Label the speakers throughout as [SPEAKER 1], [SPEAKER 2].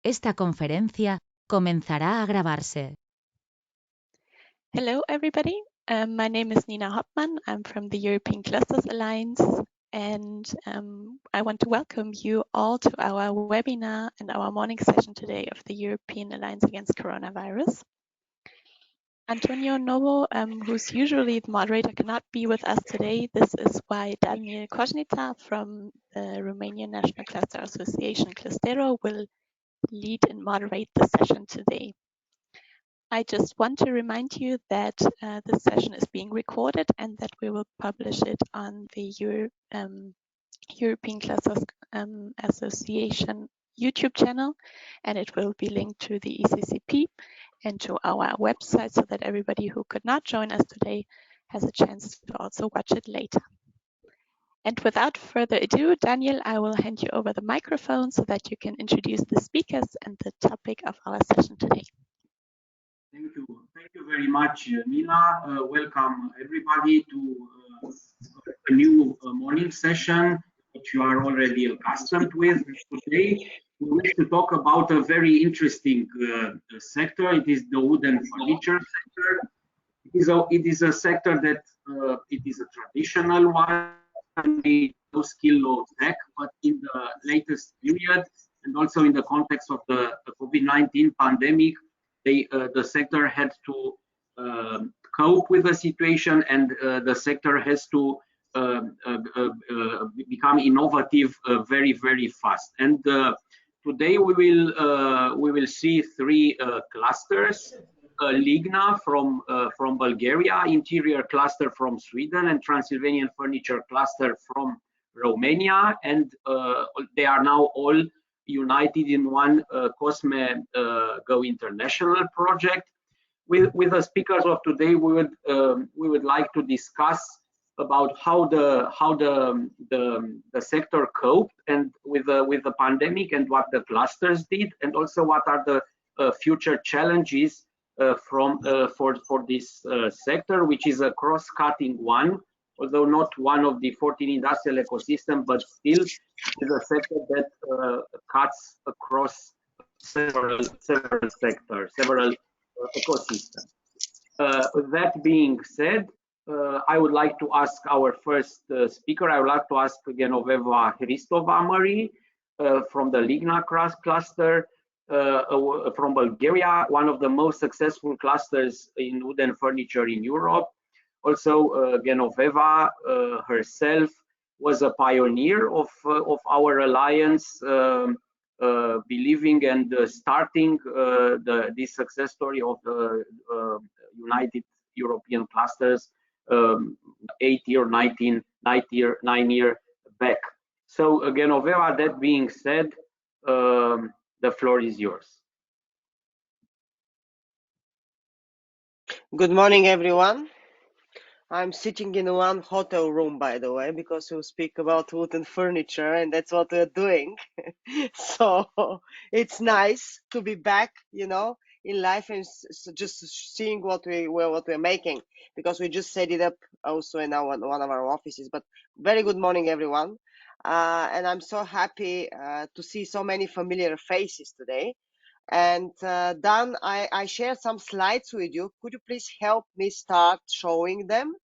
[SPEAKER 1] Esta conferencia comenzará a grabarse.
[SPEAKER 2] Hello, everybody. My name is Nina Hoppmann. I'm from the European Clusters Alliance, and I want to welcome you all to our webinar and our morning session today of the European Alliance Against Coronavirus. Antonio Novo, who's usually the moderator, cannot be with us today. This is why Daniel Kožnica from the Romanian National Cluster Association, Clustero, will lead and moderate the session today. I just want to remind you that this session is being recorded and that we will publish it on the European Clusters Association YouTube channel, and it will be linked to the ECCP and to our website so that everybody who could not join us today has a chance to also watch it later. And without further ado, Daniel, I will hand you over the microphone so that you can introduce the speakers and the topic of our session today.
[SPEAKER 3] Thank you very much, Nina. Welcome everybody to a new morning session, which you are already accustomed with. Today, we wish to talk about a very interesting sector. It is the wood and furniture sector. It is a sector that it is a traditional one, low skill, low tech, but in the latest period and also in the context of the COVID-19 pandemic, the sector had to cope with the situation, and the sector has to become innovative very, very fast. And today we will see three clusters: Ligna from Bulgaria, Interior Cluster from Sweden, and Transylvanian Furniture Cluster from Romania, and they are now all united in one COSME Go International project. With the speakers of today, we would like to discuss about how the sector coped and with the pandemic and what the clusters did, and also what are the future challenges for this sector, which is a cross-cutting one, although not one of the 14 industrial ecosystem, but still is a sector that cuts across several sectors, several ecosystems. That being said, I would like to ask our first speaker. I would like to ask Genoveva Hristova Marie from the Ligna cluster from Bulgaria, one of the most successful clusters in wooden furniture in Europe. Also, Genoveva herself was a pioneer of our alliance, believing and starting this success story of the United European Clusters 9 years back. So, Genoveva, that being said, the floor is yours.
[SPEAKER 4] Good morning, everyone. I'm sitting in one hotel room, by the way, because we'll speak about wood and furniture, and that's what we're doing. So it's nice to be back, you know, in life and just seeing what we're making, because we just set it up also in one of our offices. But very good morning, everyone. And I'm so happy to see so many familiar faces today. And Dan, I shared some slides with you. Could you please help me start showing them,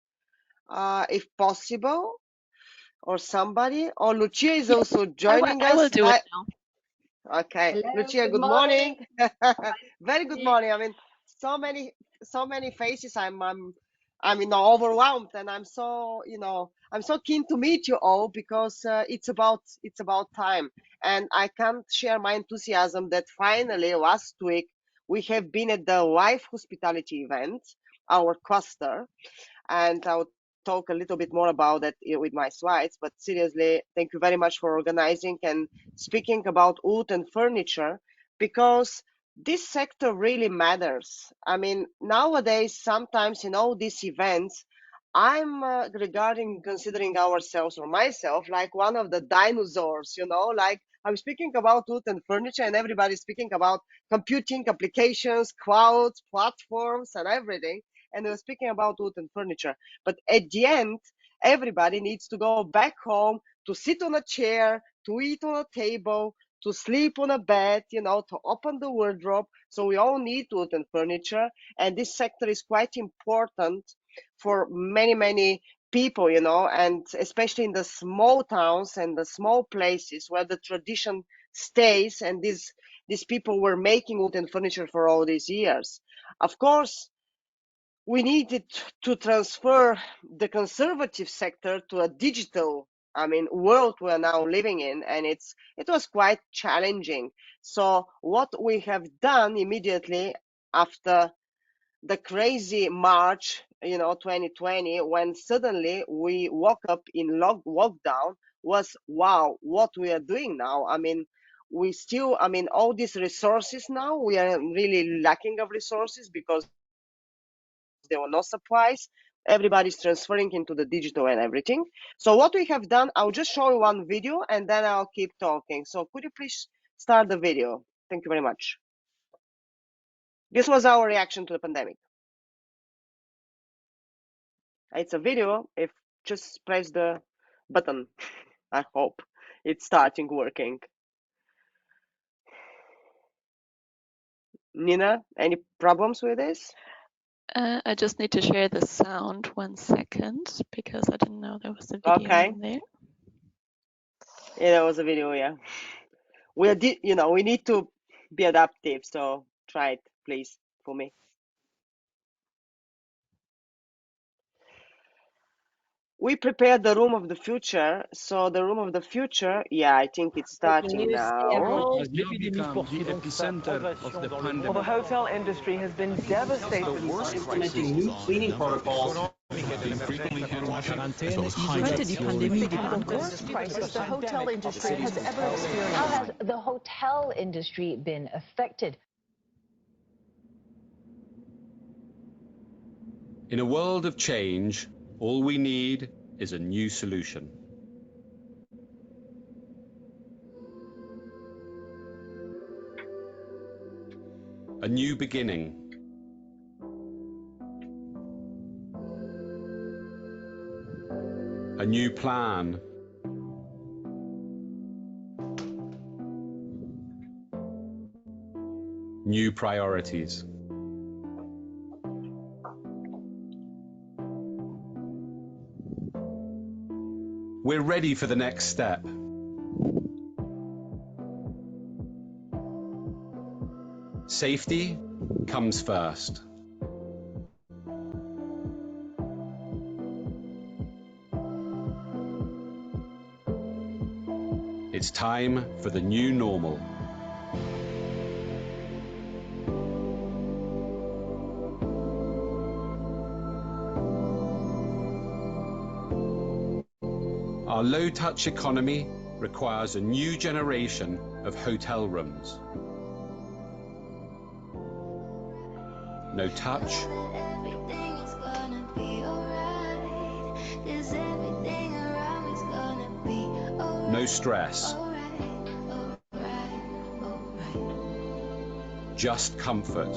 [SPEAKER 4] if possible, or somebody? Or Lucia is also joining us.
[SPEAKER 2] I will do it now.
[SPEAKER 4] Okay,
[SPEAKER 5] Hello,
[SPEAKER 4] Lucia, good morning. Very good morning. I mean, so many faces. I'm overwhelmed, and I'm so keen to meet you all, because it's about time, and I can't share my enthusiasm that finally last week we have been at the live hospitality event, our cluster, and I'll talk a little bit more about that with my slides. But seriously, thank you very much for organizing and speaking about wood and furniture, because this sector really matters. I mean, nowadays, sometimes in all these events, I'm considering ourselves, or myself, like one of the dinosaurs, you know, like I'm speaking about wood and furniture, and everybody's speaking about computing applications, clouds, platforms, and everything. And we're speaking about wood and furniture. But at the end, everybody needs to go back home, to sit on a chair, to eat on a table, to sleep on a bed, to open the wardrobe. So we all need wood and furniture, and this sector is quite important for many, many people, and especially in the small towns and the small places where the tradition stays, and these people were making wood and furniture for all these years. Of course, we needed to transfer the conservative sector to a digital, world we are now living in, and it was quite challenging. So what we have done immediately after the crazy March, 2020, when suddenly we woke up in lockdown, was, wow, what we are doing now. We still, all these resources now, we are really lacking of resources because there were no supplies. Everybody's transferring into the digital and everything. So what we have done, I'll just show you one video and then I'll keep talking. So could you please start the video? Thank you very much. This was our reaction to the pandemic. It's a video. If just press the button, I hope it's starting working. Nina, any problems with this?
[SPEAKER 2] I just need to share the sound 1 second because I didn't know there was a video
[SPEAKER 4] Okay.
[SPEAKER 2] in there.
[SPEAKER 4] Yeah, there was a video. Yeah, we need to be adaptive. So try it, please, for me. We prepared the room of the future. So the room of the future, yeah, I think it's starting now.
[SPEAKER 5] Has now become the epicenter of the pandemic.
[SPEAKER 6] The hotel industry has been devastated.
[SPEAKER 7] Implementing new cleaning protocols.
[SPEAKER 8] Heute die Pandemie
[SPEAKER 6] Crisis the hotel industry has ever experienced.
[SPEAKER 9] How has the hotel industry been affected?
[SPEAKER 5] In a world of change, all we need is a new solution. A new beginning. A new plan. New priorities. We're ready for the next step. Safety comes first. It's time for the new normal. Our low-touch economy requires a new generation of hotel rooms. No touch. No stress. Just comfort.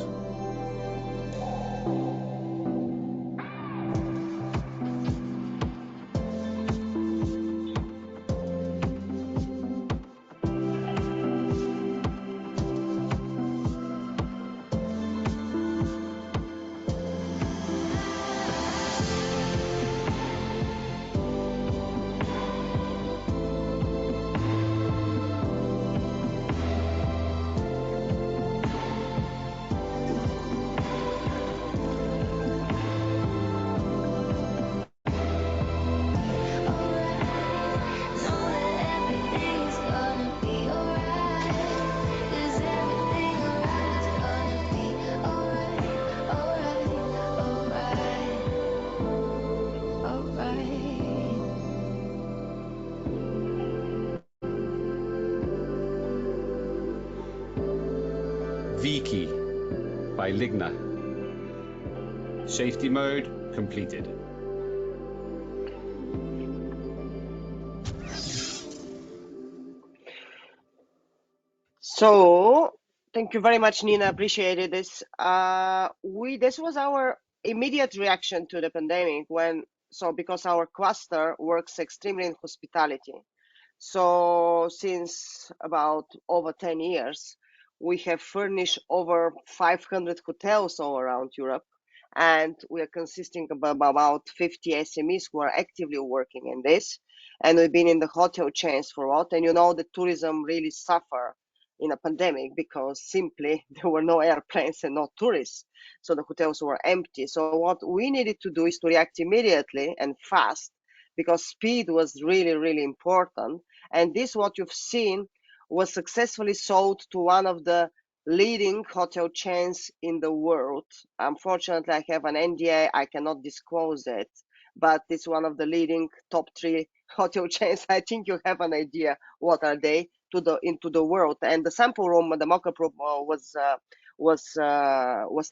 [SPEAKER 5] Viki by Ligna. Safety mode completed.
[SPEAKER 4] So thank you very much, Nina. Appreciated this. This was our immediate reaction to the pandemic because our cluster works extremely in hospitality. So since about over 10 years, we have furnished over 500 hotels all around Europe, and we are consisting of about 50 SMEs who are actively working in this. And we've been in the hotel chains for a while, and you know the tourism really suffer in a pandemic because simply there were no airplanes and no tourists, so the hotels were empty. So what we needed to do is to react immediately and fast, because speed was really, really important. And this, what you've seen, was successfully sold to one of the leading hotel chains in the world. Unfortunately, I have an NDA, I cannot disclose it, but it's one of the leading top 3 hotel chains. I think you have an idea what are they into the world. And the sample room, the mock-up room, was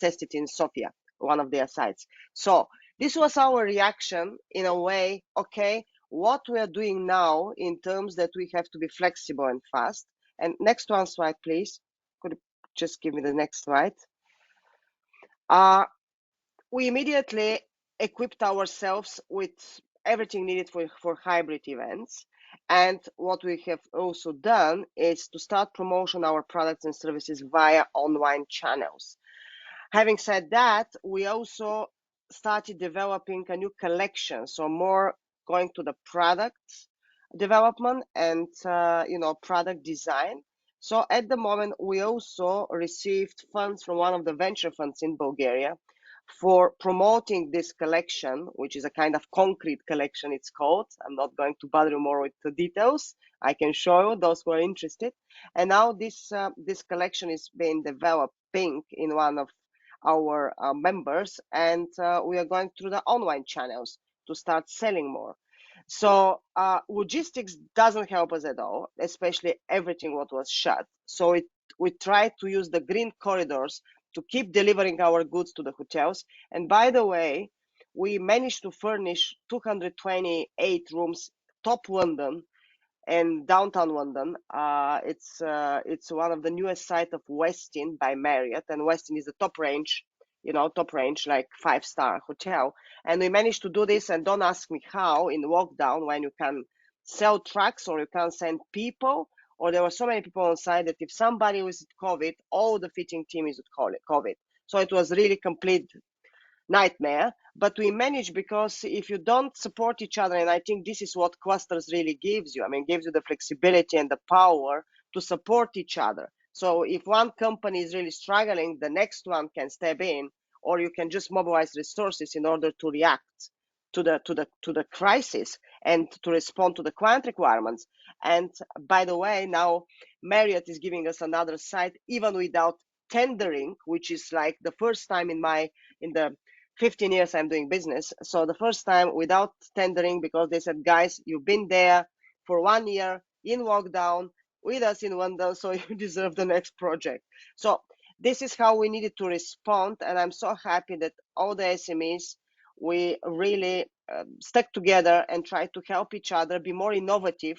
[SPEAKER 4] tested in Sofia, one of their sites. So this was our reaction in a way. Okay, what we are doing now in terms that we have to be flexible and fast. And next one slide, please. Could you just give me the next slide? We immediately equipped ourselves with everything needed for hybrid events. And what we have also done is to start promotion our products and services via online channels. Having said that, we also started developing a new collection, so more going to the product development and product design. So at the moment, we also received funds from one of the venture funds in Bulgaria for promoting this collection, which is a kind of concrete collection, it's called. I'm not going to bother you more with the details. I can show you those who are interested. And now this collection is being developing in one of our members, and we are going through the online channels to start selling more. So logistics doesn't help us at all, especially everything what was shut. So we tried to use the green corridors to keep delivering our goods to the hotels. And by the way, we managed to furnish 228 rooms, top London and downtown London. It's one of the newest site of Westin by Marriott, and Westin is the top range, like 5-star hotel. And we managed to do this, and don't ask me how, in lockdown, when you can sell trucks or you can send people, or there were so many people on site that if somebody was COVID, all the fitting team is with COVID. So it was really complete nightmare, but we managed, because if you don't support each other, and I think this is what clusters really gives you, gives you the flexibility and the power to support each other. So if one company is really struggling, the next one can step in, or you can just mobilize resources in order to react to the crisis and to respond to the client requirements. And by the way, now Marriott is giving us another site even without tendering, which is like the first time in the 15 years I'm doing business. So the first time without tendering, because they said, guys, you've been there for 1 year in lockdown with us in London, so you deserve the next project. So this is how we needed to respond. And I'm so happy that all the SMEs, we really stuck together and try to help each other be more innovative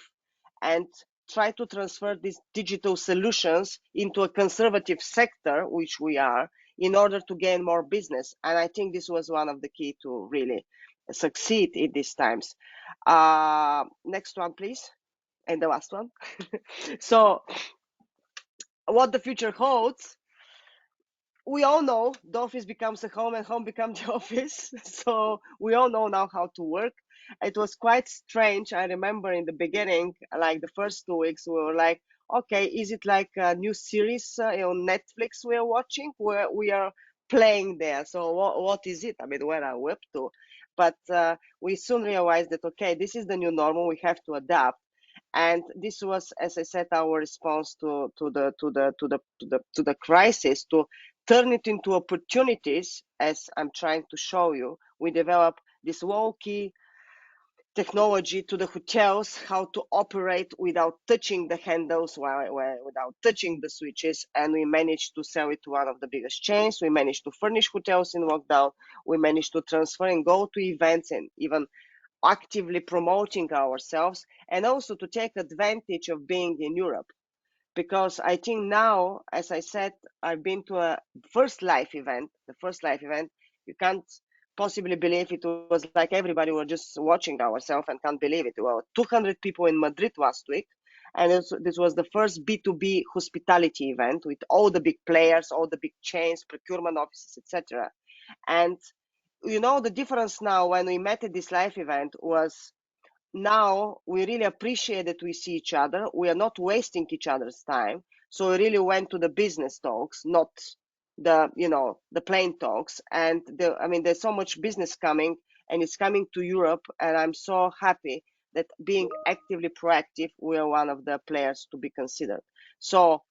[SPEAKER 4] and try to transfer these digital solutions into a conservative sector, which we are, in order to gain more business. And I think this was one of the key to really succeed in these times. Next one, please. And the last one. So what the future holds, we all know the office becomes a home and home becomes the office. So we all know now how to work. It was quite strange. I remember in the beginning, like the first 2 weeks, we were like, okay, is it like a new series on Netflix we are watching, where we are playing there? So what is it? Where are we up to? But we soon realized that, okay, this is the new normal. We have to adapt. And this was, as I said, our response to the crisis, to turn it into opportunities. As I'm trying to show you, we develop this walkie technology to the hotels, how to operate without touching the handles, without touching the switches, and we managed to sell it to one of the biggest chains. We managed to furnish hotels in lockdown. We managed to transfer and go to events, and even actively promoting ourselves, and also to take advantage of being in Europe. Because I think now, as I said, I've been to a first live event. The first live event, you can't possibly believe it was like everybody were just watching ourselves and can't believe it. Well, 200 people in Madrid last week. And this was the first B2B hospitality event with all the big players, all the big chains, procurement offices, etc. And you know, the difference now when we met at this live event was now we really appreciate that we see each other. We are not wasting each other's time. So we really went to the business talks, not the, you know, the plain talks. And I mean, there's so much business coming and it's coming to Europe. And I'm so happy that being actively proactive, we are one of the players to be considered. So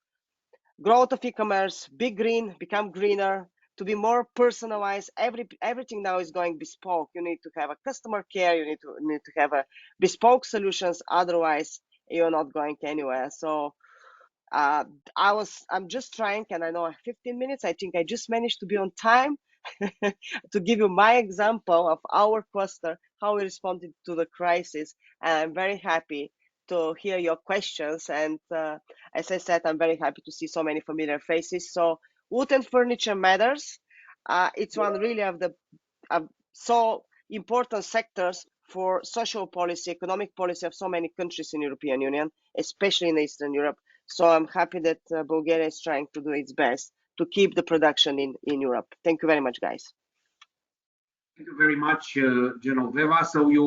[SPEAKER 4] growth of e-commerce, be green, become greener, to be more personalized. Everything now is going bespoke. You need to have a customer care. You need to have a bespoke solutions. Otherwise, you're not going anywhere. So I'm just trying, and I know 15 minutes. I think I just managed to be on time to give you my example of our cluster, how we responded to the crisis. And I'm very happy to hear your questions. And as I said, I'm very happy to see so many familiar faces. So wood and furniture matters. It's one really of the so important sectors for social policy, economic policy of so many countries in the European Union, especially in Eastern Europe. So I'm happy that Bulgaria is trying to do its best to keep the production in Europe. Thank you very much, guys.
[SPEAKER 3] Thank you very much, Genoveva. So you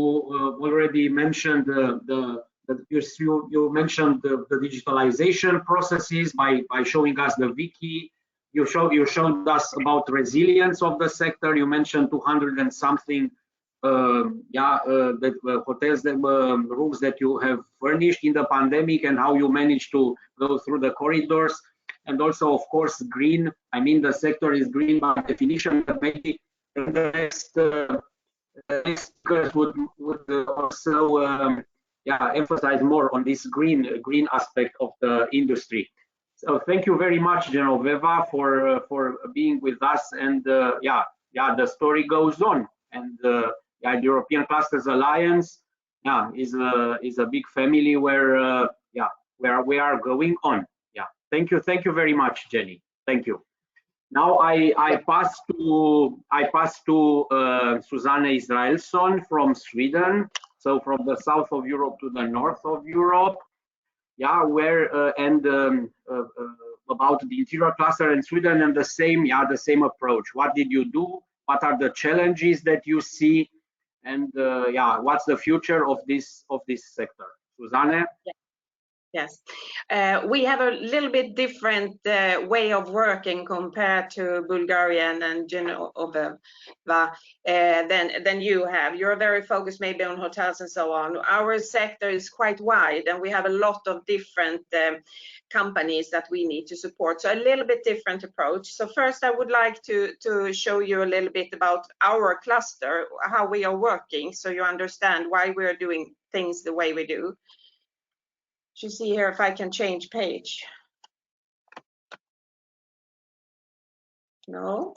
[SPEAKER 3] already mentioned you mentioned the digitalization processes by showing us the wiki. You showed us about resilience of the sector. You mentioned 200 and something hotels rooms that you have furnished in the pandemic and how you managed to go through the corridors. And also, of course, green. I mean, the sector is green by definition, but maybe the next would also emphasize more on this green aspect of the industry. So thank you very much, Genoveva, for being with us. And the story goes on. And the European Clusters Alliance is a big family where we are going on. Thank you very much, Jenny. Thank you. Now I pass to Susanne Israelsson from Sweden. So from the south of Europe to the north of Europe. About the interior cluster in Sweden and the same approach. What did you do? What are the challenges that you see? And what's the future of this sector? Susanne?
[SPEAKER 10] Yes, we have a little bit different way of working compared to Bulgarian and Genoveva than you have. You're very focused maybe on hotels and so on. Our sector is quite wide and we have a lot of different companies that we need to support. So a little bit different approach. So first I would like to show you a little bit about our cluster, how we are working, so you understand why we are doing things the way we do. You see here if I can change page. No.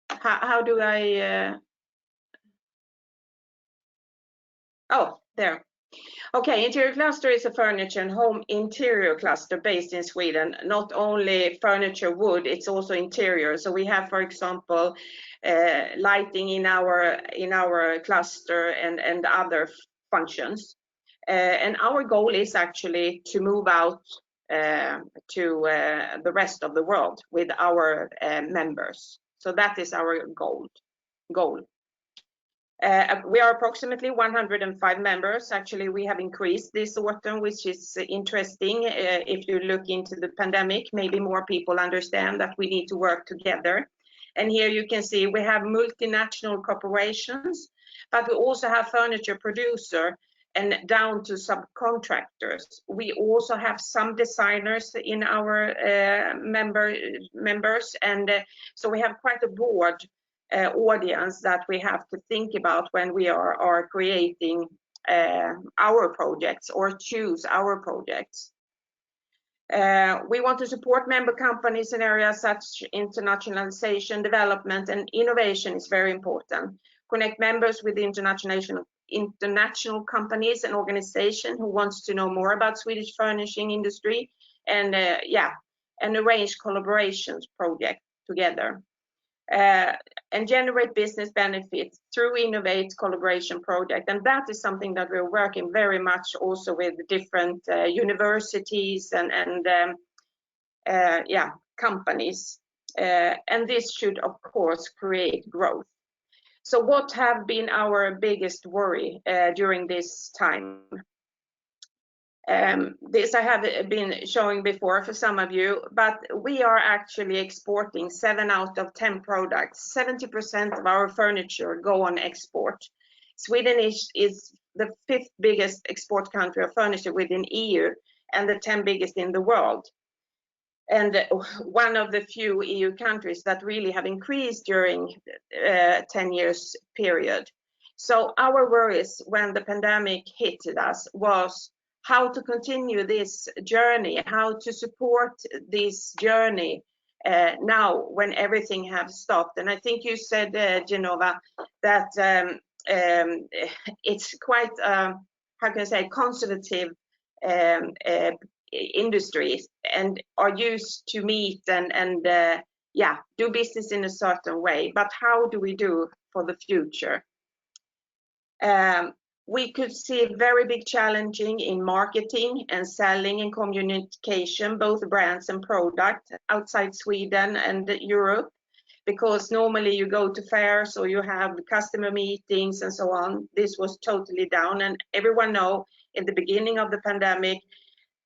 [SPEAKER 10] How do I? Oh, there. Okay, interior cluster is a furniture and home interior cluster based in Sweden. Not only furniture, wood, it's also interior. So we have, for example, lighting in our cluster and other functions. And our goal is actually to move out to the rest of the world with our members. So that is our goal. We are approximately 105 members. Actually, we have increased this autumn, which is interesting. If you look into the pandemic, maybe more people understand that we need to work together. And here you can see we have multinational corporations, but we also have furniture producer and down to subcontractors. We also have some designers in our members, and so we have quite a broad audience that we have to think about when we are creating our projects or choose our projects. We want to support member companies in areas such internationalization, development, and innovation is very important. Connect members with international companies and organizations who wants to know more about Swedish furnishing industry, and arrange collaborations project together. and generate business benefits through innovate collaboration project. And that is something that we're working very much also with different universities and companies. And this should, of course, create growth. So what have been our biggest worry during this time? This I have been showing before for some of you, but we are actually exporting 7 out of 10 products. 70% of our furniture go on export. Sweden is the 5th biggest export country of furniture within EU and the 10th biggest in the world. And one of the few EU countries that really have increased during 10 years period. So our worries when the pandemic hit us was how to continue this journey, how to support this journey now when everything has stopped. And I think you said, Genova, that it's quite, how can I say, conservative industries and are used to meet and do business in a certain way. But how do we do for the future? We could see very big challenging in marketing and selling and communication, both brands and product outside Sweden and Europe, because normally you go to fairs or you have customer meetings and so on. This was totally down, and everyone know in the beginning of the pandemic,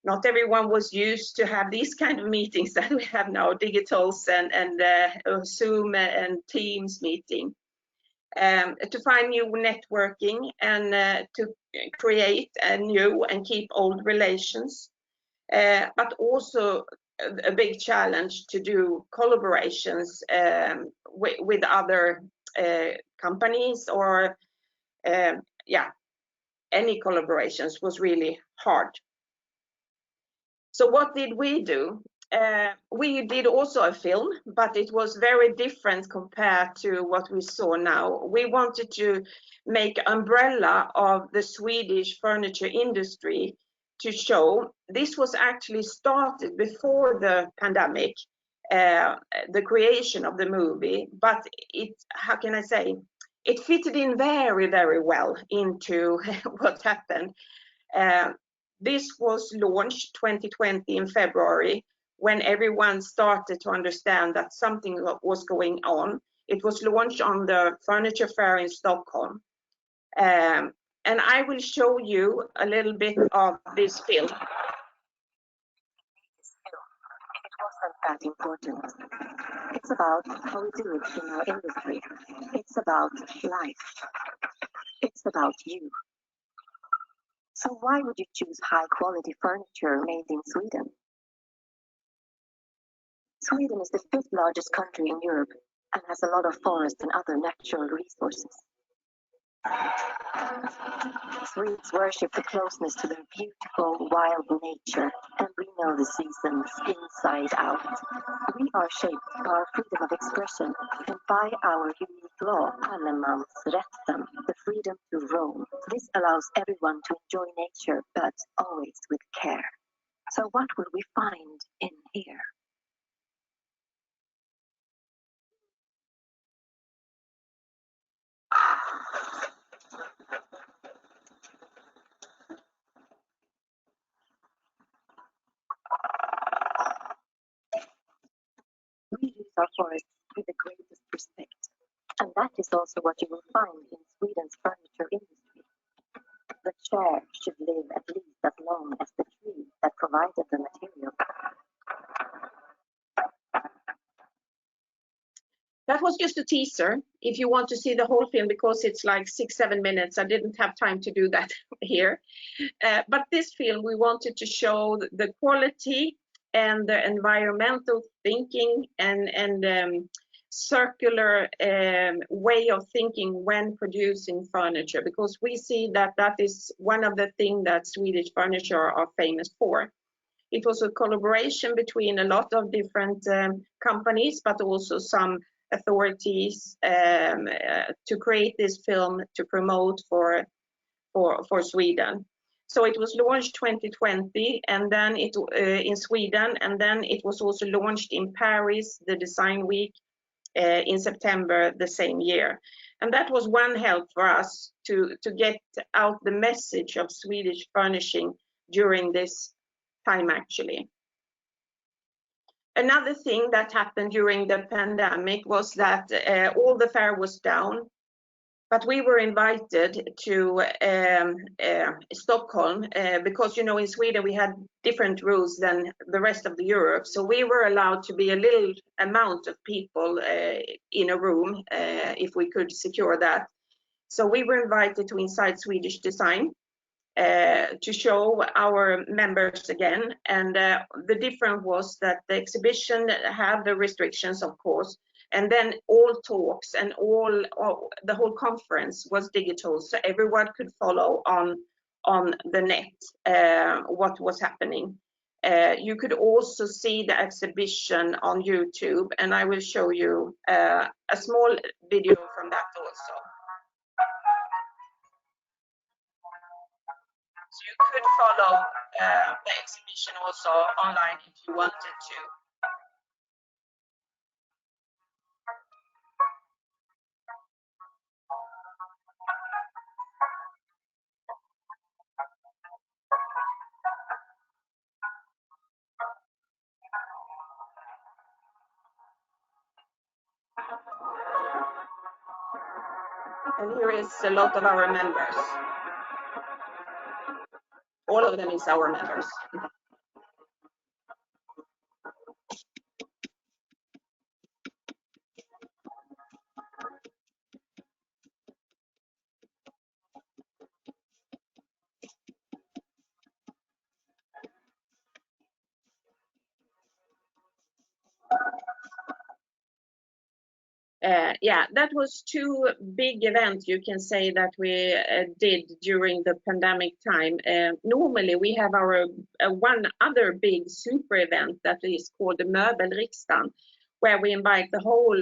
[SPEAKER 10] not everyone was used to have these kind of meetings that we have now, digitals and Zoom and Teams meeting. To find new networking and to create new and keep old relations, but also a big challenge to do collaborations with other companies or any collaborations was really hard. So what did we do? We did also a film, but it was very different compared to what we saw now. We wanted to make umbrella of the Swedish furniture industry to show this was actually started before the pandemic, the creation of the movie, but it, how can I say, it fitted in very, very well into what happened. This was launched 2020 in February, when everyone started to understand that something was going on. It was launched on the furniture fair in Stockholm. And I will show you a little bit of this film.
[SPEAKER 11] It wasn't that important. It's about how we do it in our industry. It's about life. It's about you. So why would you choose high quality furniture made in Sweden? Sweden is the 5th largest country in Europe and has a lot of forest and other natural resources. Swedes worship the closeness to their beautiful wild nature, and we know the seasons inside out. We are shaped by our freedom of expression and by our unique law, allemansrätten, the freedom to roam. This allows everyone to enjoy nature, but always with care. So what will we find in here? We use our forests with the greatest respect, and that is also what you will find in Sweden's furniture industry. The chair should live at least as long as the tree that provided the material.
[SPEAKER 10] That was just a teaser. If you want to see the whole film, because it's like 6-7 minutes, I didn't have time to do that here. But this film, we wanted to show the quality and the environmental thinking and circular way of thinking when producing furniture, because we see that that is one of the things that Swedish furniture are famous for. It was a collaboration between a lot of different companies, but also some authorities to create this film to promote for Sweden. So it was launched 2020, and then it in Sweden, and then it was also launched in Paris, the Design Week, in September the same year. And that was one help for us to get out the message of Swedish furnishing during this time actually. Another thing that happened during the pandemic was that all the fair was down, but we were invited to Stockholm because, you know, in Sweden we had different rules than the rest of the Europe. So we were allowed to be a little amount of people in a room if we could secure that. So we were invited to Inside Swedish Design to show our members again. And the difference was that the exhibition had the restrictions, of course, and then all talks and the whole conference was digital, so everyone could follow on the net what was happening. You could also see the exhibition on YouTube, and I will show you a small video from that also. So you could follow the exhibition also online if you wanted to. And here is a lot of our members. All of them is our members. Yeah, that was two big events you can say that we did during the pandemic time. Normally we have our one other big super event that is called the Möbelriksdagen, where we invite the whole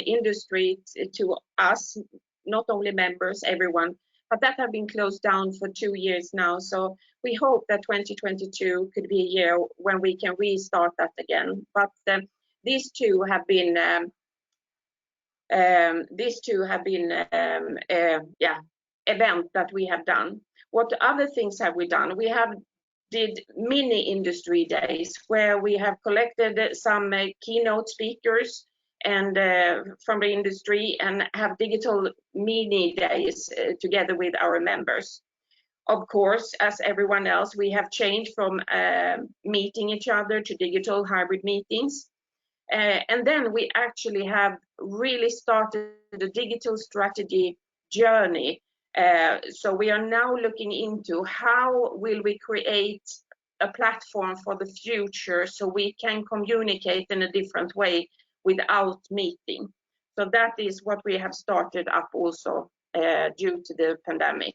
[SPEAKER 10] industry to us, not only members, everyone, but that have been closed down for 2 years now. So we hope that 2022 could be a year when we can restart that again. But these two have been events that we have done. What other things have we done? We have did mini industry days where we have collected some keynote speakers and from the industry and have digital mini days together with our members. Of course, as everyone else, we have changed from meeting each other to digital hybrid meetings. And then we actually have really started the digital strategy journey. So we are now looking into how will we create a platform for the future so we can communicate in a different way without meeting. So that is what we have started up also due to the pandemic.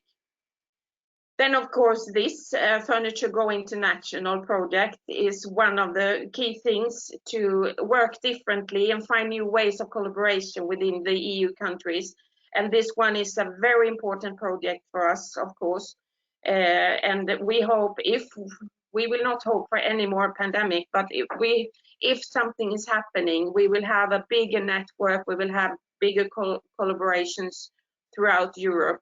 [SPEAKER 10] Then, of course, this Furniture Go International project is one of the key things to work differently and find new ways of collaboration within the EU countries. And this one is a very important project for us, of course. And we hope, we will not hope for any more pandemic, but if something is happening, we will have a bigger network, we will have bigger collaborations throughout Europe.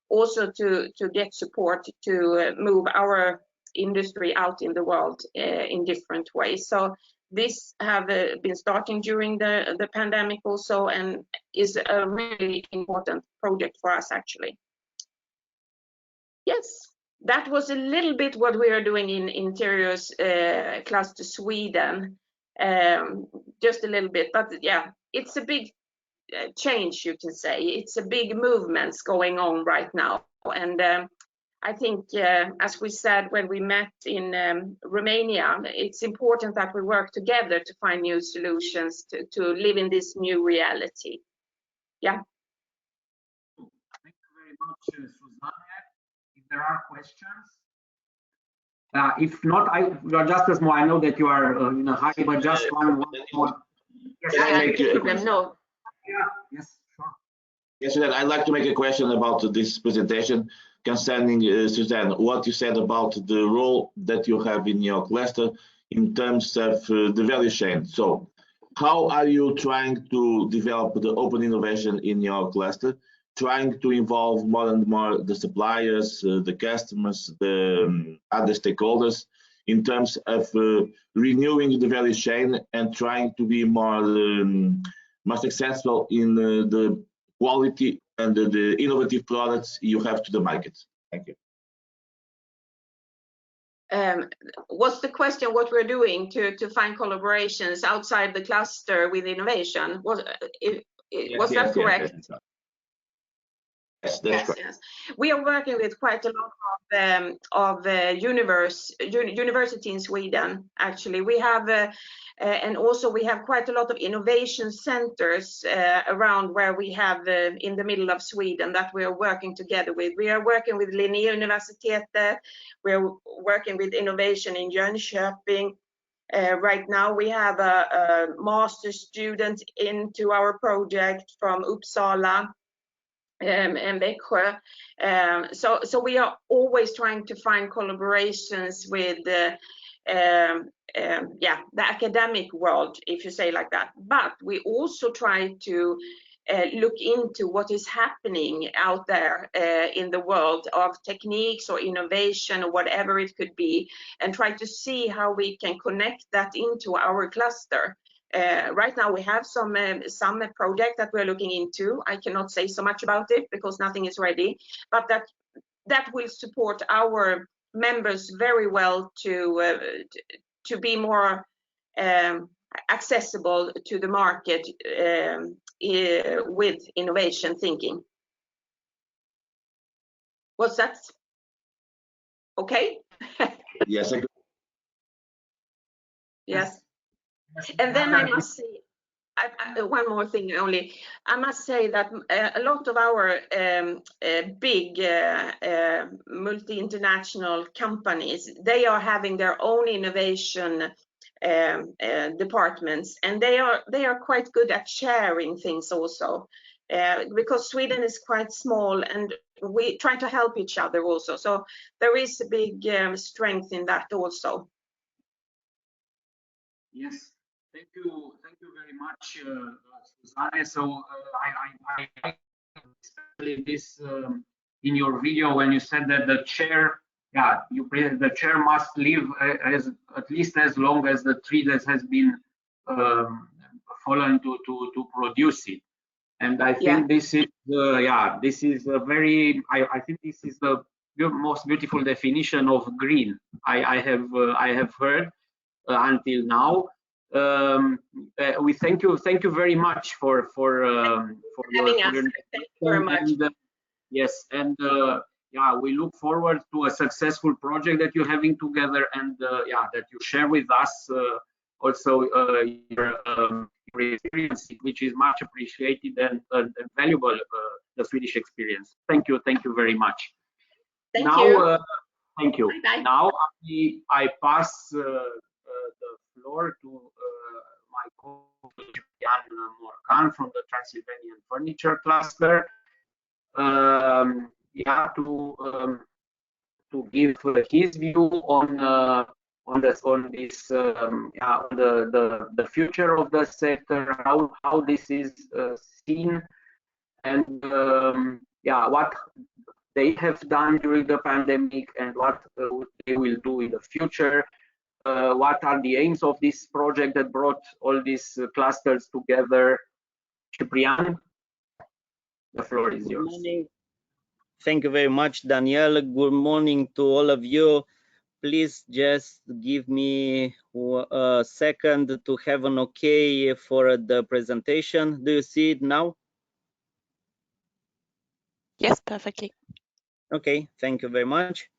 [SPEAKER 10] Also to get support to move our industry out in the world in different ways. So this have been starting during the pandemic also, and is a really important project for us actually. Yes, that was a little bit what we are doing in Interiors Cluster Sweden, just a little bit, but yeah, it's a big change, you can say. It's a big movements going on right now, and I think as we said when we met in Romania, it's important that we work together to find new solutions to live in this new reality. Yeah.
[SPEAKER 3] Thank you very much, Susanne. If there are questions, if not, you are just as more. I know that you are in a hurry, but just one more. Yes,
[SPEAKER 10] Can I make a no.
[SPEAKER 3] Yeah, yes, sure.
[SPEAKER 12] Yes, I'd like to make a question about this presentation concerning, Suzanne, what you said about the role that you have in your cluster in terms of the value chain. So how are you trying to develop the open innovation in your cluster, trying to involve more and more the suppliers, the customers, the other stakeholders in terms of renewing the value chain and trying to be more successful in the quality and the innovative products you have to the market? Thank you.
[SPEAKER 10] What's the question? What we're doing to find collaborations outside the cluster with innovation? Was that correct?
[SPEAKER 12] Yes, that's correct.
[SPEAKER 10] Yes. We are working with quite a lot of university in Sweden. Actually, we have and also we have quite a lot of innovation centers around where we have in the middle of Sweden that we are working together with. We are working with Linnéuniversitetet. We are working with innovation in Jönköping. Right now we have a master student into our project from Uppsala and Växjö. So we are always trying to find collaborations with the academic world, if you say like that. But we also try to look into what is happening out there in the world of techniques or innovation or whatever it could be, and try to see how we can connect that into our cluster. Right now we have some project that we're looking into. I cannot say so much about it because nothing is ready, but that will support our members very well to be more accessible to the market with innovation thinking. Was that okay?
[SPEAKER 12] Yes, I agree.
[SPEAKER 10] Yes. And then I must say, one more thing only. I must say that a lot of our big multi-international companies, they are having their own innovation departments, and they are quite good at sharing things also, because Sweden is quite small and we try to help each other also. So there is a big strength in that also.
[SPEAKER 3] Yes. Thank you very much, Susanne. So I like especially this in your video when you said that the chair, the chair must live as at least as long as the tree that has been fallen to produce it. And I think this is this is a very I think this is the most beautiful definition of green I have heard until now. We thank you very much for
[SPEAKER 10] having us. Thank you very much.
[SPEAKER 3] Yes, and we look forward to a successful project that you're having together, and that you share with us also your experience, which is much appreciated and valuable, the Swedish experience. Thank you very much.
[SPEAKER 10] Thank you.
[SPEAKER 3] Thank you.
[SPEAKER 10] Bye.
[SPEAKER 3] Now I pass the floor to my colleague Jan Morkan from the Transylvanian Furniture Cluster. To give his view on the future of the sector, how this is seen, and what they have done during the pandemic and what they will do in the future. What are the aims of this project that brought all these clusters together? Ciprian, the floor is yours.
[SPEAKER 13] Good morning. Thank you very much, Daniel. Good morning to all of you. Please just give me a second to have an okay for the presentation. Do you see it now?
[SPEAKER 2] Yes, perfectly.
[SPEAKER 13] Okay, thank you very much.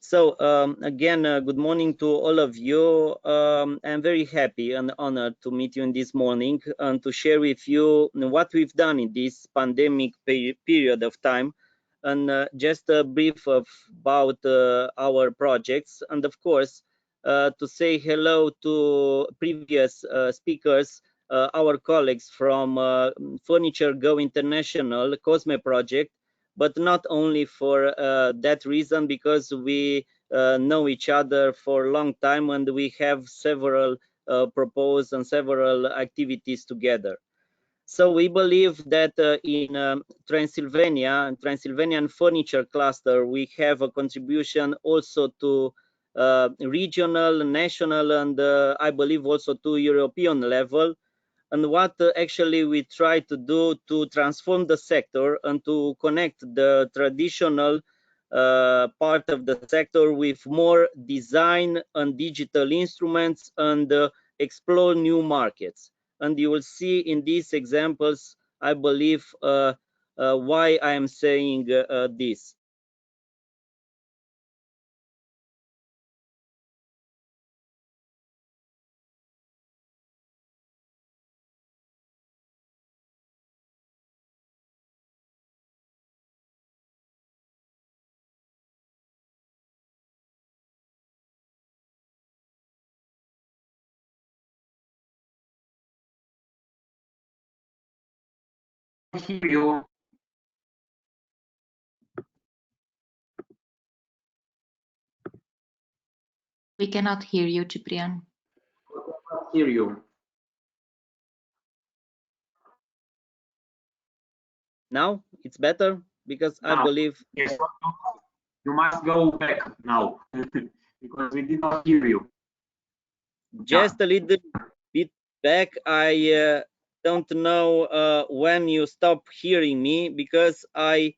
[SPEAKER 13] So again, good morning to all of you. I'm very happy and honored to meet you in this morning and to share with you what we've done in this pandemic period of time, and just a brief about our projects, and of course to say hello to previous speakers, our colleagues from Furniture Go International Cosme project, but not only for that reason, because we know each other for a long time and we have several propose and several activities together. So we believe that in Transylvanian furniture cluster, we have a contribution also to regional, national, and I believe also to European level. And what actually we try to do to transform the sector and to connect the traditional part of the sector with more design and digital instruments and explore new markets. And you will see in these examples, I believe, why I am saying this.
[SPEAKER 3] Hear you.
[SPEAKER 1] We cannot hear you, Ciprian.
[SPEAKER 3] Hear you.
[SPEAKER 13] Now it's better because
[SPEAKER 3] Now,
[SPEAKER 13] I believe.
[SPEAKER 3] yes, you must go back now because we did not hear you.
[SPEAKER 13] Just a little bit back. I don't know when you stop hearing me because I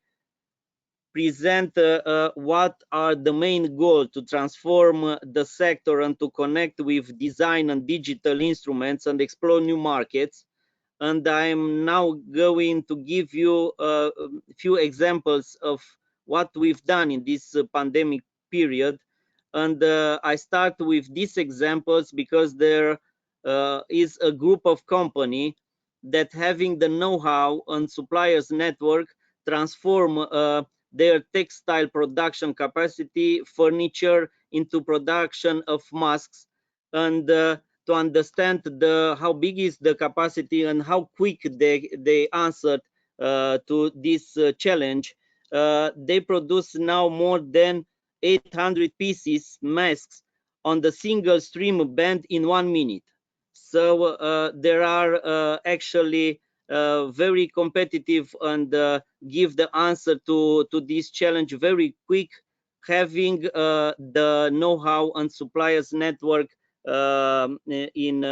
[SPEAKER 13] present what are the main goals to transform the sector and to connect with design and digital instruments and explore new markets. And I'm now going to give you a few examples of what we've done in this pandemic period. And I start with these examples because there is a group of company that having the know-how and suppliers network transform their textile production capacity, furniture into production of masks, and to understand how big is the capacity and how quick they answered to this challenge. They produce now more than 800 pieces masks on the single stream band in 1 minute. So there are actually very competitive and give the answer to this challenge very quick, having the know-how and suppliers network in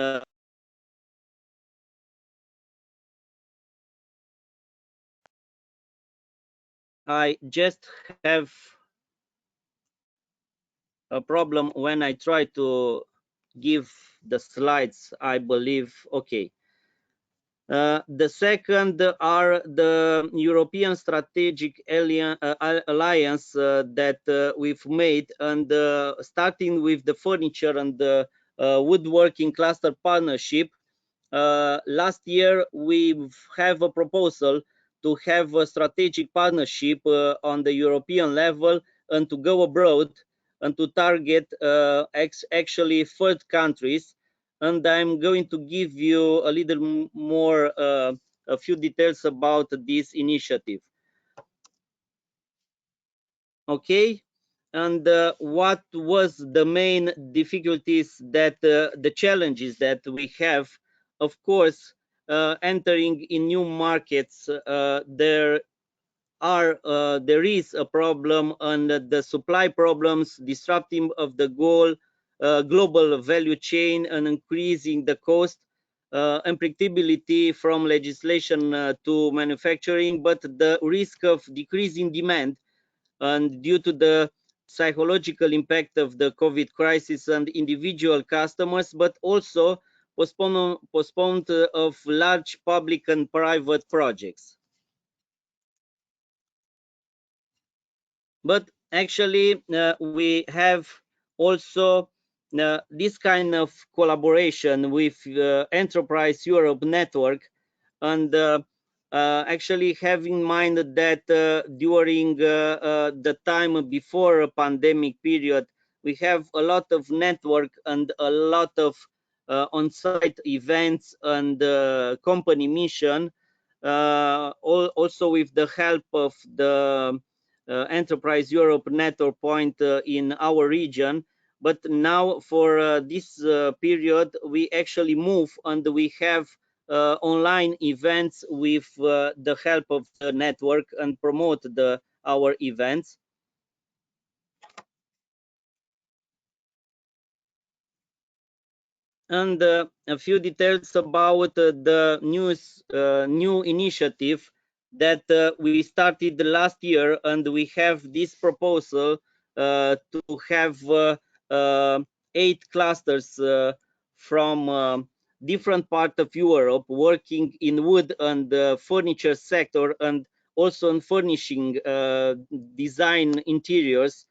[SPEAKER 13] I just have a problem when I try to give the slides. I believe okay. The second are the European Strategic Alliance that we've made, and starting with the furniture and the woodworking cluster partnership. Last year, we have a proposal to have a strategic partnership on the European level and to go abroad and to target actually third countries. And I'm going to give you a little more, a few details about this initiative. Okay, and what was the main difficulties that the challenges that we have? Of course, entering in new markets, there is a problem, and the supply problems disrupting of the global value chain and increasing the cost, unpredictability from legislation to manufacturing, but the risk of decreasing demand and due to the psychological impact of the COVID crisis and individual customers, but also postponed of large public and private projects. But actually, we have also this kind of collaboration with Enterprise Europe Network, and actually have in mind that during the time before a pandemic period, we have a lot of network and a lot of on-site events and company mission, also with the help of the Enterprise Europe Network point in our region. but now for this period we actually move and we have online events with the help of the network and promote our events. And a few details about the new initiative that we started last year, and we have this proposal to have 8 clusters from different parts of Europe working in wood and furniture sector, and also in furnishing design interiors.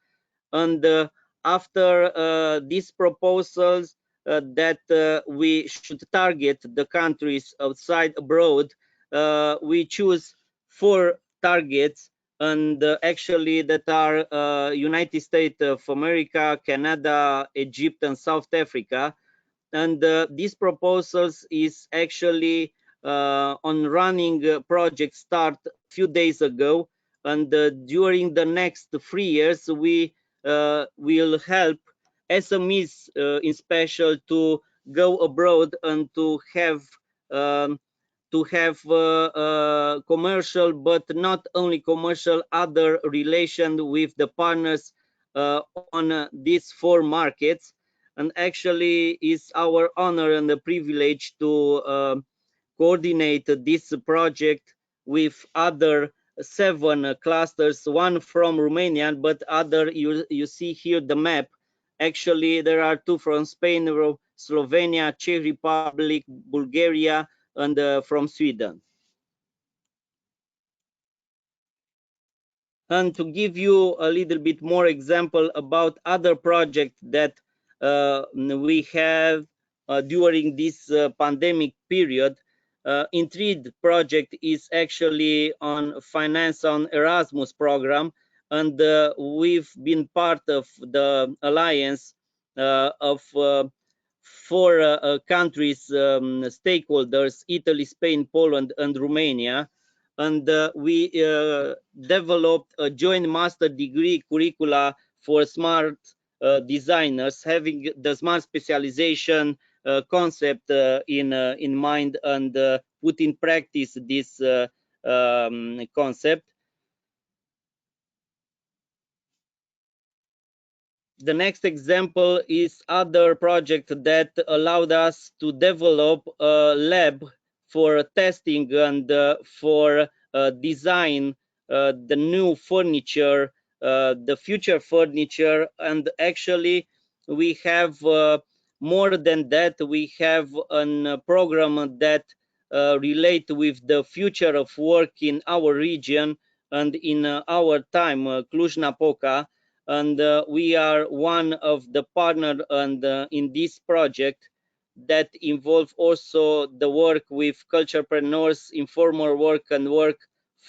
[SPEAKER 13] And after these proposals that we should target the countries outside abroad, we choose 4 targets, and actually that are United States of America, Canada, Egypt, and South Africa. And these proposals is actually on running project start a few days ago, and during the next 3 years we will help SMEs in special to go abroad and to have commercial, but not only commercial, other relation with the partners on these 4 markets. And actually is our honor and the privilege to coordinate this project with other 7 clusters, one from Romania, but other, you see here the map. Actually, there are 2 from Spain, Slovenia, Czech Republic, Bulgaria, and from Sweden. And to give you a little bit more example about other projects that we have during this pandemic period, Intreat project is actually on finance on Erasmus program, and we've been part of the alliance of 4 countries, stakeholders: Italy, Spain, Poland, and Romania. And we developed a joint master degree curricula for smart designers, having the smart specialization concept in mind, and put in practice this concept. The next example is other project that allowed us to develop a lab for testing and for design the new furniture, the future furniture. And actually we have more than that. We have a program that relate with the future of work in our region and in our time, Cluj-Napoca. And we are one of the partner and in this project that involve also the work with culturepreneurs, informal work, and work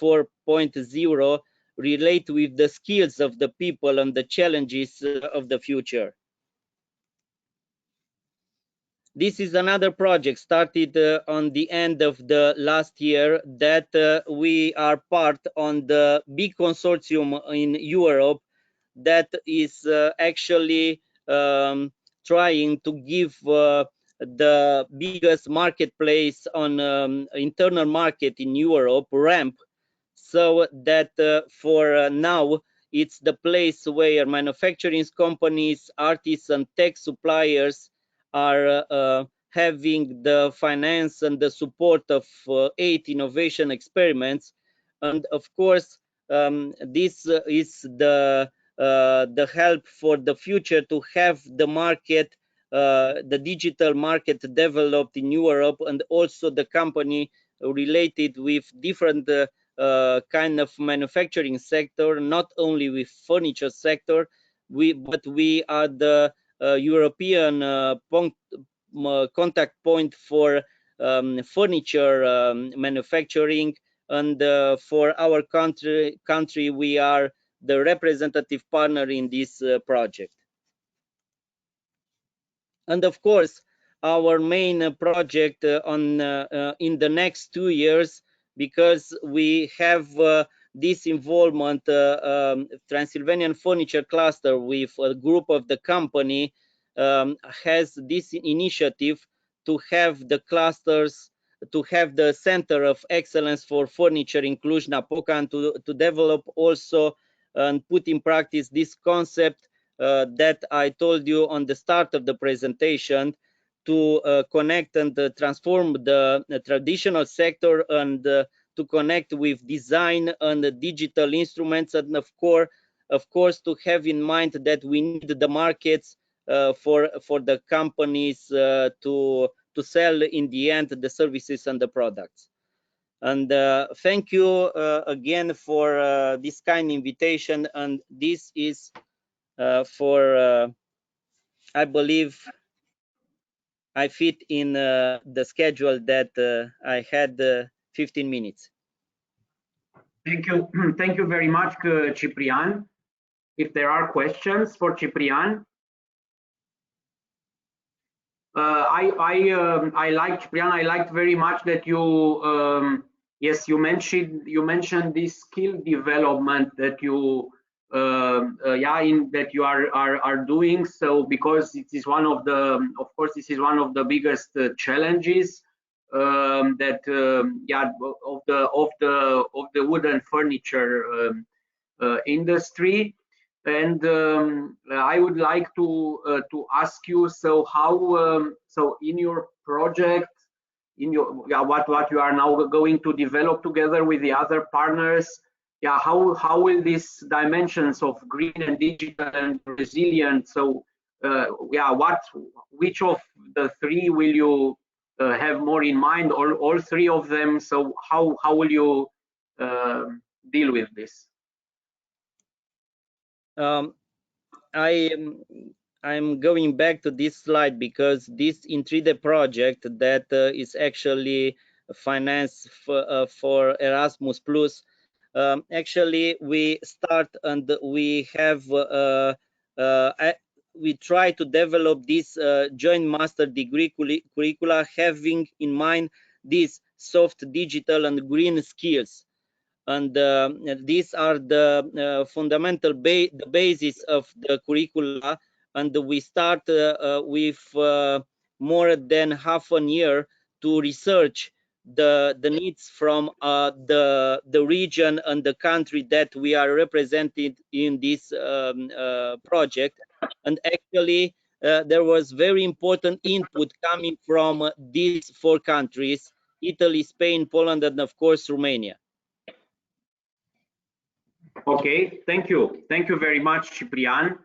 [SPEAKER 13] 4.0, relate with the skills of the people and the challenges of the future. This is another project started on the end of the last year that we are part on the big consortium in Europe that is actually trying to give the biggest marketplace on internal market in Europe, ramp, so that for now it's the place where manufacturing companies, artists, and tech suppliers are having the finance and the support of 8 innovation experiments. And of course this is the help for the future to have the market, the digital market developed in Europe, and also the company related with different kind of manufacturing sector, not only with furniture sector. But we are the European contact point for furniture manufacturing, and for our country we are the representative partner in this project. And of course our main project in the next 2 years, because we have this involvement, Transylvanian Furniture Cluster with a group of the company has this initiative to have the clusters, to have the Center of Excellence for Furniture in Cluj-Napoca, and to develop also and put in practice this concept that I told you on the start of the presentation, to connect and transform the traditional sector and to connect with design and digital instruments, and of course to have in mind that we need the markets for the companies to sell in the end the services and the products. And thank you again for this kind invitation, and this is for I believe I fit in the schedule that I had 15 minutes.
[SPEAKER 3] Thank you. Thank you very much, Ciprian. If there are questions for Ciprian. I like Ciprian. I liked very much that you yes, you mentioned this skill development that you that you are doing. So because it is one of the, of course, this is one of the biggest challenges that of the wooden furniture industry. And I would like to ask you, so how so in your project, in your what you are now going to develop together with the other partners, how will these dimensions of green and digital and resilient, so which of the three will you have more in mind, or all three of them? So how will you deal with this?
[SPEAKER 13] I'm going back to this slide because this Intride project that is actually financed for Erasmus Plus. Actually, we start and we have we try to develop this joint master degree curricula, having in mind these soft, digital, and green skills. And these are the fundamental the basis of the curricula. And we start with more than half a year to research the needs from the region and the country that we are represented in this project. And actually, there was very important input coming from these 4 countries: Italy, Spain, Poland, and of course Romania.
[SPEAKER 3] Okay, thank you. Thank you very much, Ciprian.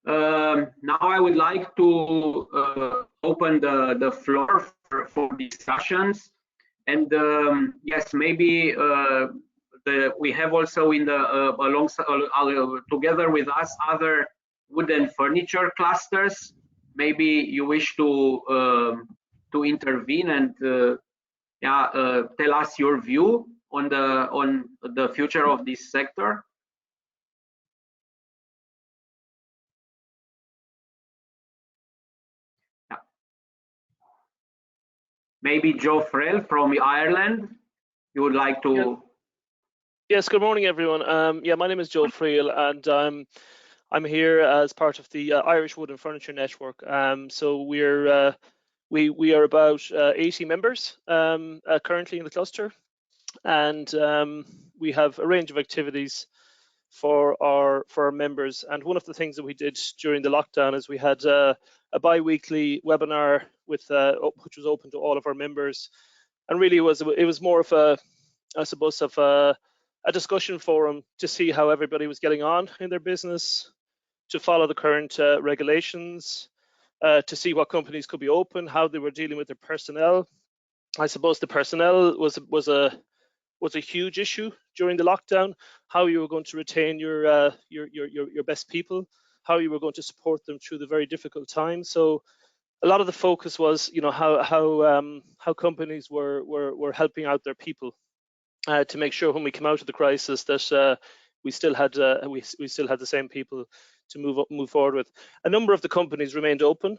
[SPEAKER 3] Now I would like to open the floor for discussions. And yes, maybe we have also in the together with us other wooden furniture clusters. Maybe you wish to intervene and tell us your view on the future of this sector. Maybe Joe Frell from Ireland, you would like to?
[SPEAKER 14] Yes, good morning, everyone. Yeah, my name is Joe Freel, and I'm here as part of the Irish Wood and Furniture Network. So we are about 80 members currently in the cluster, and we have a range of activities for our members. And one of the things that we did during the lockdown is we had a bi-weekly webinar with which was open to all of our members, and really it was more of a, I suppose, of a discussion forum to see how everybody was getting on in their business, to follow the current regulations, to see what companies could be open, how they were dealing with their personnel. I suppose the personnel was a huge issue during the lockdown. How you were going to retain your best people, how you were going to support them through the very difficult time. So a lot of the focus was, you know, how companies were helping out their people to make sure when we come out of the crisis that we still had the same people to move forward with. A number of the companies remained open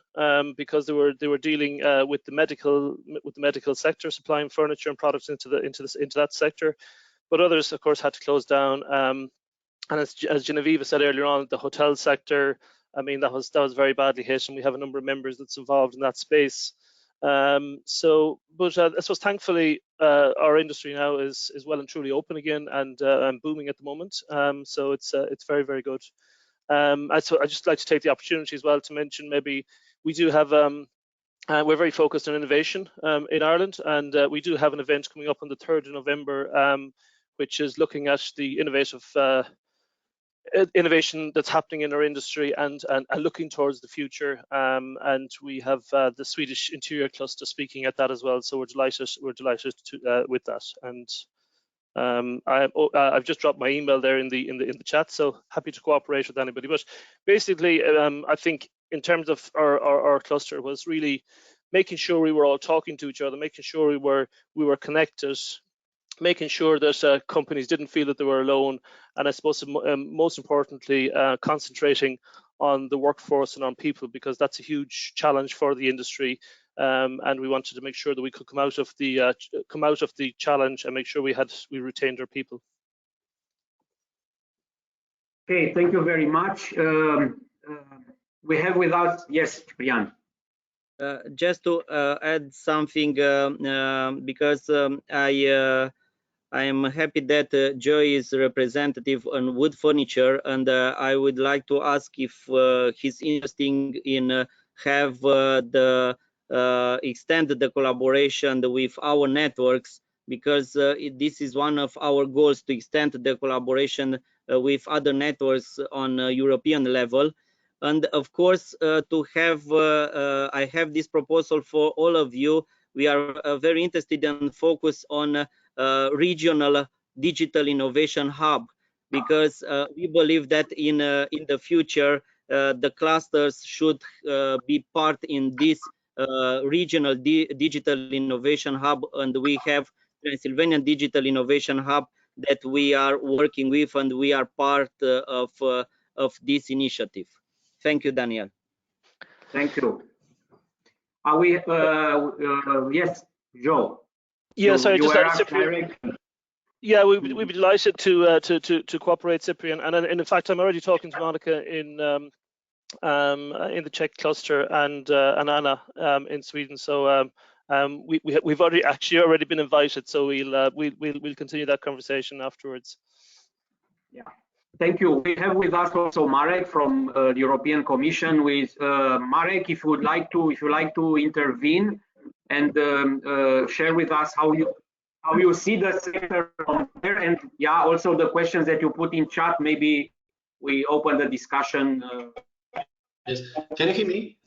[SPEAKER 14] because they were dealing with the medical sector, supplying furniture and products into that sector. but others, of course, had to close down. And as Genevieve said earlier on, the hotel sector, I mean, that was very badly hit, and we have a number of members that's involved in that space. But I suppose thankfully our industry now is well and truly open again and booming at the moment. So it's very, very good. I'd just like to take the opportunity as well to mention, maybe we do have we're very focused on innovation in Ireland, and we do have an event coming up on the 3rd of November, which is looking at the innovation that's happening in our industry and looking towards the future. And we have the Swedish Interior Cluster speaking at that as well. So we're delighted to, with that. And I've just dropped my email there in the chat, so happy to cooperate with anybody. But basically, I think in terms of our cluster was really making sure we were all talking to each other, making sure we were connected, making sure that companies didn't feel that they were alone, and I suppose most importantly, concentrating on the workforce and on people, because that's a huge challenge for the industry. And we wanted to make sure that we could come out of the challenge and make sure we retained our people.
[SPEAKER 3] Okay, thank you very much. We have with us, yes, Brian.
[SPEAKER 13] Just to add something, because I am happy that Joe is representative on wood furniture, and I would like to ask if he's interested in have extend the collaboration with our networks, because this is one of our goals, to extend the collaboration with other networks on a European level. And of course, to have I have this proposal for all of you. We are very interested and focus on regional digital innovation hub, because we believe that in the future the clusters should be part in this regional digital innovation hub, and we have Transylvania Digital Innovation Hub that we are working with, and we are part of this initiative. Thank you, Daniel.
[SPEAKER 3] Thank you. Are we? Yes, Joe.
[SPEAKER 14] Yes,
[SPEAKER 3] you were asked direct.
[SPEAKER 14] Yeah, we'd be delighted to cooperate, Cyprian. And in fact, I'm already talking to Monica in the Czech cluster and Anna in Sweden. So we've already been invited. So we'll continue that conversation afterwards.
[SPEAKER 3] Yeah. Thank you. We have with us also Marek from the European Commission. With Marek, if you would like to intervene and share with us how you see the sector from there, and yeah, also the questions that you put in chat. Maybe we open the discussion.
[SPEAKER 15] Yes. Can you hear me?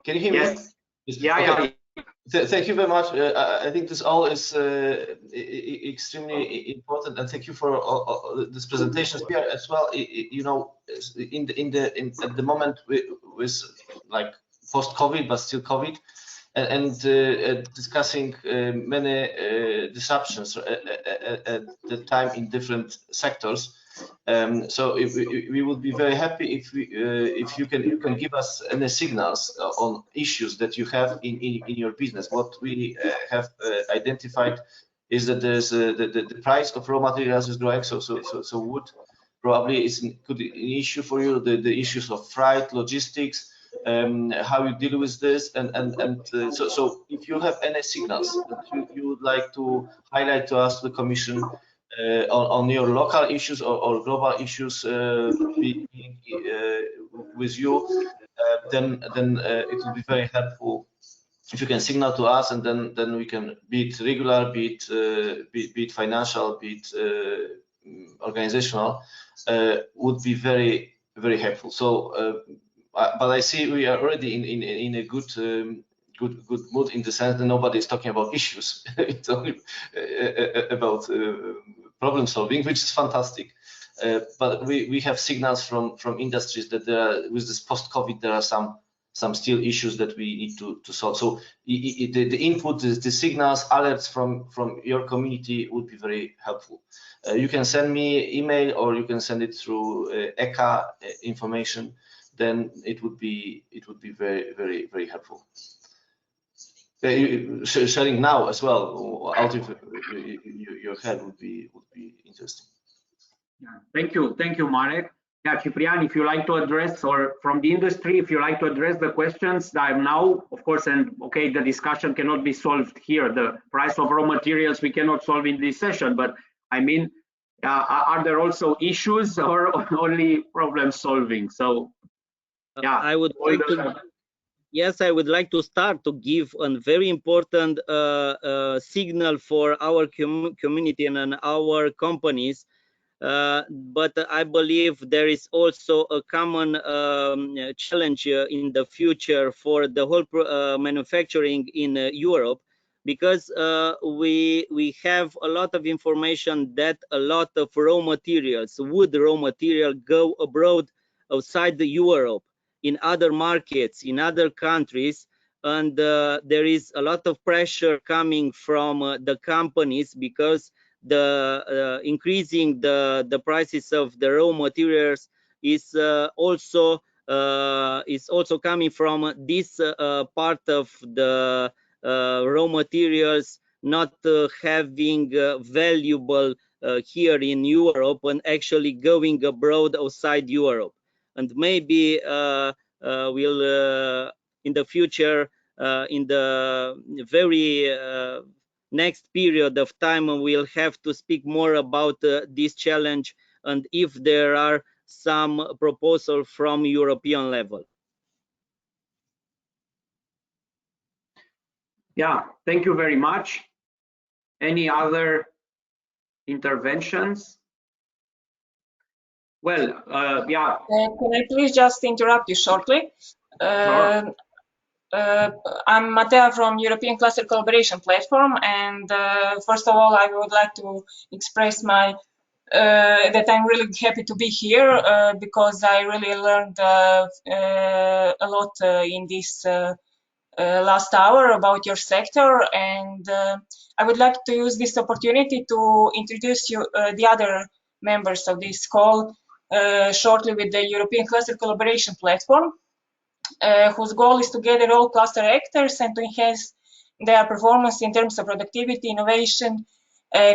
[SPEAKER 15] Can you hear me?
[SPEAKER 3] Yes. Yeah.
[SPEAKER 15] Okay. Yeah. Thank you very much. I think this all is extremely important, and thank you for this presentation here as well. You know, at the moment with like post-COVID, but still COVID, and discussing many disruptions at the time in different sectors. So we would be very happy if you can give us any signals on issues that you have in your business. What we have identified is that there's the price of raw materials is growing, so wood probably could be an issue for you. The issues of freight, logistics, how you deal with this, so if you have any signals that you would like to highlight to us, the Commission, on your local issues or global issues with you, then it will be very helpful if you can signal to us, and then we can, be it regular, be it financial, be it organizational, would be very, very helpful. So, but I see we are already in a good mood, in the sense that nobody is talking about issues. It's only about problem solving, which is fantastic. But we have signals from industries that with this post-COVID, there are some still issues that we need to solve. So the input, the signals, alerts from your community would be very helpful. You can send me email, or you can send it through ECA information. Then it would be very, very, very helpful. sharing now as well out of your head would be interesting.
[SPEAKER 3] Yeah, thank you, Marek. Yeah, Ciprian, if you like to address, or from the industry, if you like to address the questions that I'm now, of course, and okay, the discussion cannot be solved here. The price of raw materials we cannot solve in this session, but I mean, are there also issues or only problem solving? So, yeah,
[SPEAKER 13] I would like to. Yes, I would like to start to give a very important signal for our community and our companies. But I believe there is also a common challenge in the future for the whole manufacturing in Europe, because we have a lot of information that a lot of raw materials, wood raw material, go abroad outside Europe, in other markets, in other countries, and there is a lot of pressure coming from the companies, because the increasing the prices of the raw materials is also coming from this part of the raw materials not having valuable here in Europe and actually going abroad outside Europe. And maybe we'll in the future, in the very next period of time, we'll have to speak more about this challenge and if there are some proposal from European level.
[SPEAKER 3] Yeah, thank you very much. Any other interventions? Well, yeah.
[SPEAKER 16] Can I please just interrupt you shortly?
[SPEAKER 3] Sure.
[SPEAKER 16] I'm Matea from European Cluster Collaboration Platform, and first of all, I would like to express my that I'm really happy to be here because I really learned a lot in this last hour about your sector, and I would like to use this opportunity to introduce you the other members of this call shortly with the European Cluster Collaboration Platform, whose goal is to gather all cluster actors and to enhance their performance in terms of productivity, innovation,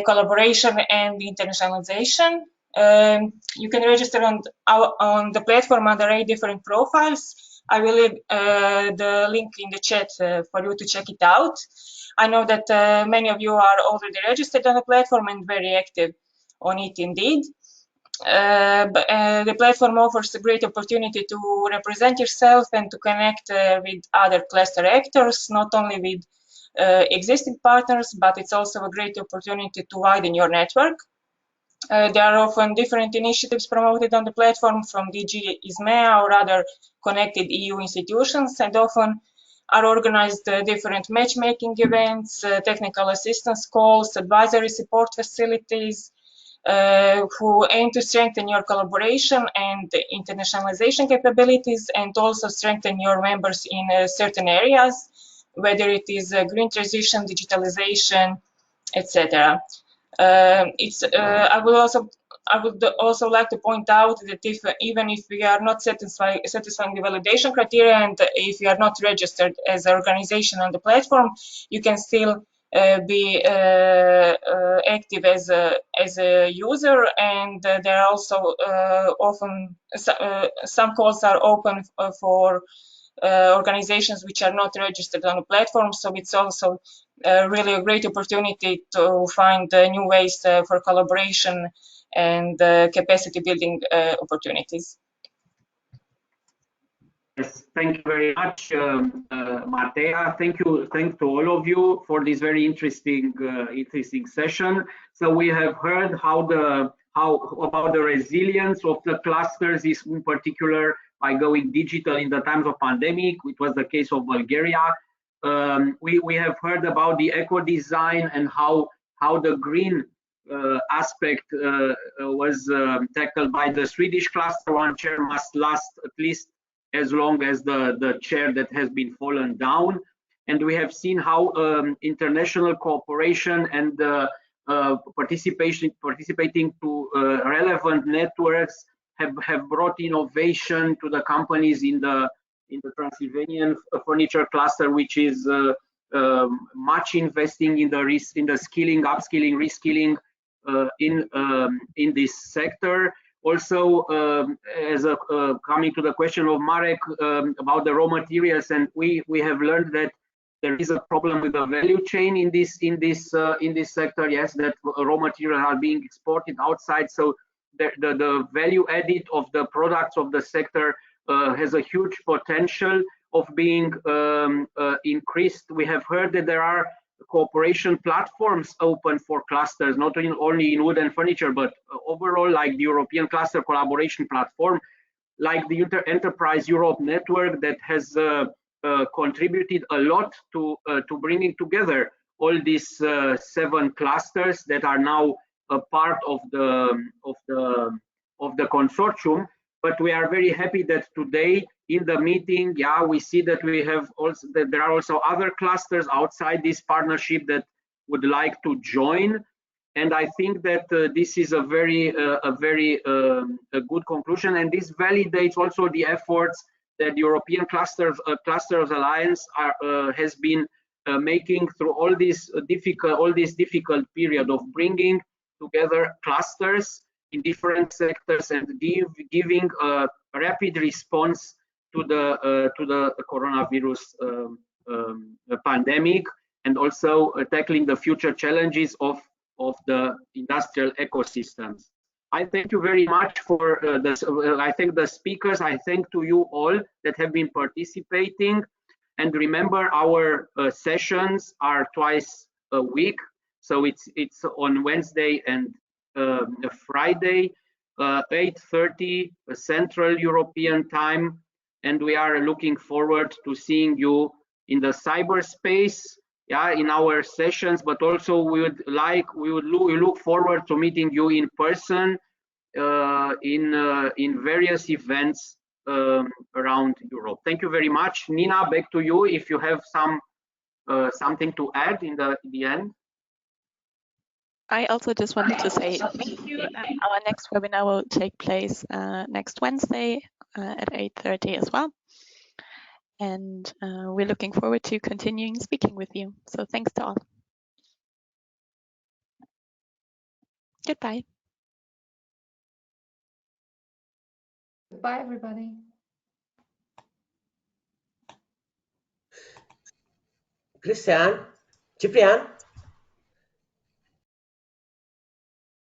[SPEAKER 16] collaboration, and internationalization. You can register on the platform under 8 different profiles. I will leave the link in the chat for you to check it out. I know that many of you are already registered on the platform and very active on it indeed. The platform offers a great opportunity to represent yourself and to connect with other cluster actors, not only with existing partners, but it's also a great opportunity to widen your network. There are often different initiatives promoted on the platform from DG ISMEA or other connected EU institutions, and often are organized different matchmaking events, technical assistance calls, advisory support facilities, who aim to strengthen your collaboration and internationalization capabilities, and also strengthen your members in certain areas, whether it is green transition, digitalization, etc. I would also like to point out that even if we are not satisfying the validation criteria, and if you are not registered as an organization on the platform, you can still be active as a user, and there are also often some calls are open for organizations which are not registered on the platform, so it's also really a great opportunity to find new ways for collaboration and capacity building opportunities.
[SPEAKER 3] Yes, thank you very much, Matea. Thanks to all of you for this very interesting session. So we have heard how about the resilience of the clusters is in particular by going digital in the times of pandemic, which was the case of Bulgaria. We have heard about the eco design and how the green aspect was tackled by the Swedish cluster. One chair must last at least as long as the chair that has been fallen down. And we have seen how international cooperation and participating to relevant networks have brought innovation to the companies in the Transylvanian furniture cluster, which is much investing in the skilling, upskilling, reskilling in this sector. Also, as coming to the question of Marek about the raw materials, and we have learned that there is a problem with the value chain in this sector. Yes, that raw materials are being exported outside, so the value added of the products of the sector has a huge potential of being increased. We have heard that there are cooperation platforms open for clusters, not only in wood and furniture, but overall, like the European Cluster Collaboration Platform, like the Enterprise Europe Network, that has contributed a lot to bringing together all these 7 clusters that are now a part of the consortium. But we are very happy that today in the meeting, we see that there are also other clusters outside this partnership that would like to join, and I think that this is a very good conclusion, and this validates also the efforts that the European Clusters Alliance has been making through all this difficult period of bringing together clusters in different sectors and giving a rapid response to the coronavirus pandemic, and also tackling the future challenges of the industrial ecosystems. I thank you very much for this. I thank the speakers. I thank to you all that have been participating. And remember, our sessions are twice a week, so it's on Wednesday and Friday, 8:30 Central European Time, and we are looking forward to seeing you in the cyberspace, in our sessions. But also we look forward to meeting you in person in various events around Europe. Thank you very much. Nina, back to you if you have something to add in the end.
[SPEAKER 2] I also just wanted to say thank you. Our next webinar will take place next Wednesday at 8:30 as well. And we're looking forward to continuing speaking with you. So thanks to all. Goodbye.
[SPEAKER 17] Goodbye, everybody.
[SPEAKER 18] Christian, Ciprian.